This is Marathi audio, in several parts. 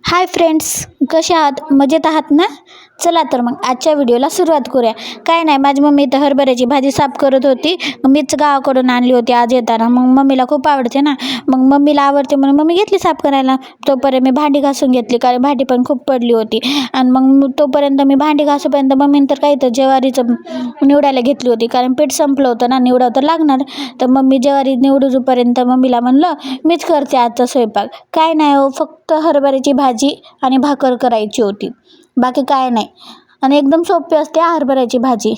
हाय फ्रेंड्स, कसे आहात? मजेत आहात ना? चला तर मग आजच्या व्हिडिओला सुरुवात करूया. काय नाही, माझी मम्मी इथं हरभऱ्याची भाजी साफ करत होती. मीच गावाकडून आणली होती आज येताना. मग मम्मीला खूप आवडते ना, मग मम्मीला आवडते म्हणून मम्मी घेतली साफ करायला. तोपर्यंत मी भांडी घासून घेतली, कारण भांडी पण खूप पडली होती. आणि मग तोपर्यंत मी भांडी घासूपर्यंत मम्मीने तर काही तर ज्वारीचं निवडायला घेतली होती, कारण पीठ संपलं होतं ना, निवडावं तर लागणार. तर मम्मी ज्वारी निवडूपर्यंत मम्मीला म्हणलं मीच करते आजचा स्वयंपाक. काय नाही हो, फक्त हरभऱ्याची भाजी आणि भाकर करायची होती, बाकी काय नाही. आणि एकदम सोपी असते हरभऱ्याची भाजी,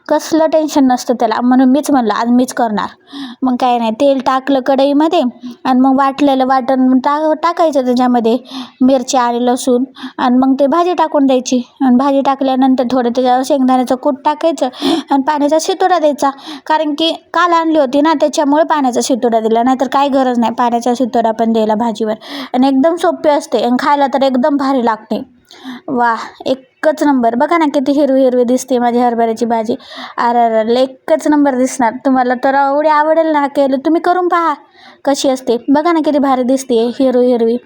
कसलं टेन्शन नसतं त्याला. म्हणून मीच म्हणलं आज मीच करणार. मग काय नाही, तेल टाकलं कढईमध्ये आणि मग वाटलेलं वाटण टाकायचं त्याच्यामध्ये, मिरची आणि लसूण, आणि मग ते भाजी टाकून द्यायची. आणि भाजी टाकल्यानंतर थोडं त्याच्यावर शेंगदाण्याचं कूट टाकायचं आणि पाण्याचा शितोडा द्यायचा, कारण की काल आणली होती ना, त्याच्यामुळे पाण्याचा शितोडा दिला, नाहीतर काही गरज नाही पाण्याचा शितोडा पण द्यायला भाजीवर. आणि एकदम सोपी असते आणि खायला तर एकदम भारी लागते. वा, एकच नंबर. बघा ना किती हिरवी हिरवी दिसते माझी हरभऱ्याची भाजी. अरे एकच नंबर दिसणार तुम्हाला, तर एवढी आवडेल ना, केलं तुम्ही करून पहा कशी असते. बघा ना किती भारी दिसते, हिरवी हिरवी.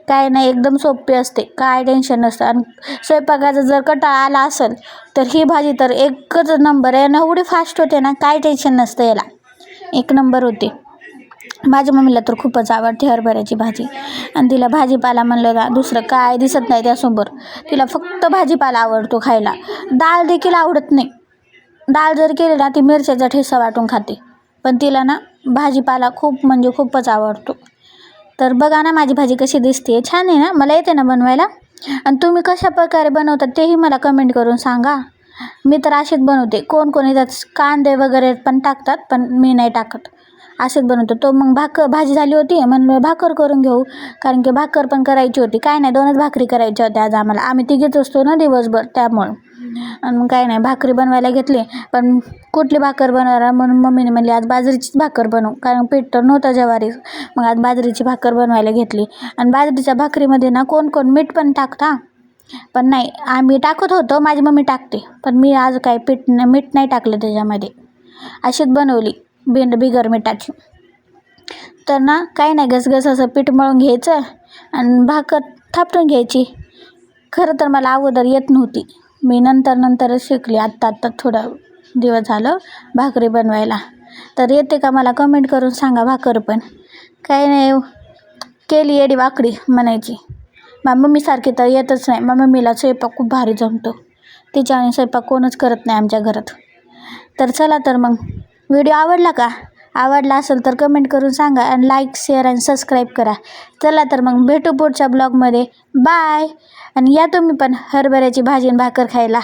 काय नाही, एकदम सोपी असते, काय टेन्शन नसतं. आणि स्वयंपाकाचा जर कंटाळा आला असेल तर ही भाजी तर एकच नंबर आहे. आणि एवढी फास्ट होते ना, काय टेन्शन नसतं याला, एक नंबर होते. माझ्या मम्मीला तर खूपच आवडते हरभऱ्याची भाजी. आणि तिला भाजीपाला म्हणलं ना दुसरं काय दिसत नाही त्यासमोर. तिला फक्त भाजीपाला आवडतो खायला. डाळ देखील आवडत नाही. डाळ जर केली ना ती मिरच्याचा ठेसा वाटून खाते, पण तिला ना भाजीपाला खूप म्हणजे खूपच आवडतो. तर बघा ना माझी भाजी कशी दिसते, छान आहे ना, मला येते ना बनवायला. आणि तुम्ही कशा प्रकारे बनवतात तेही मला कमेंट करून सांगा. मी तर अशीच बनवते. कोण कोण त्यात कांदे वगैरे पण टाकतात, पण मी नाही टाकत, असेच बनवतो. तो मग भाजी झाली होती म्हणून भाकर करून घेऊ, कारण की भाकर पण करायची होती. काय नाही, 2च भाकरी करायच्या होत्या आज आम्हाला, आम्ही तिघेच असतो ना दिवसभर, त्यामुळं. आणि मग काय नाही, भाकरी बनवायला घेतली. पण कुठली भाकर बनवणार म्हणून मम्मीने म्हणली आज बाजरीचीच भाकर बनवू, कारण पीठ तर नव्हतं ज्वारी. मग आज बाजरीची भाकर बनवायला घेतली. आणि बाजरीच्या भाकरीमध्ये ना कोण कोण मीठ पण टाकता, पण नाही, आम्ही टाकत होतो, माझी मम्मी टाकते, पण मी आज काय मीठ नाही टाकलं त्याच्यामध्ये, अशीच बनवली बिगर मिठाची. तर ना काही नाही, घसघस असं पीठ मळून घ्यायचं आणि भाकर थापटून घ्यायची. खरं तर मला अगोदर येत नव्हती, मी नंतरच शिकली. आत्ता थोडा दिवस झालं भाकरी बनवायला. तर येते का मला कमेंट करून सांगा. भाकर पण काही नाही, केली येडी वाकडी म्हणायची. मम्मीसारखी तर येतच नाही. मम्मीला स्वयंपाक खूप भारी जमतो, तिच्याने स्वयंपाक कोणच करत नाही आमच्या घरात. तर चला तर मग, व्हिडिओ आवडला का? आवडला असेल तर कमेंट करून सांगा आणि लाईक, शेअर आणि सबस्क्राईब करा. चला तर मग भेटू पुढच्या ब्लॉगमध्ये. बाय. आणि या तुम्ही पण हरभऱ्याची भाजी आणि भाकर खायला.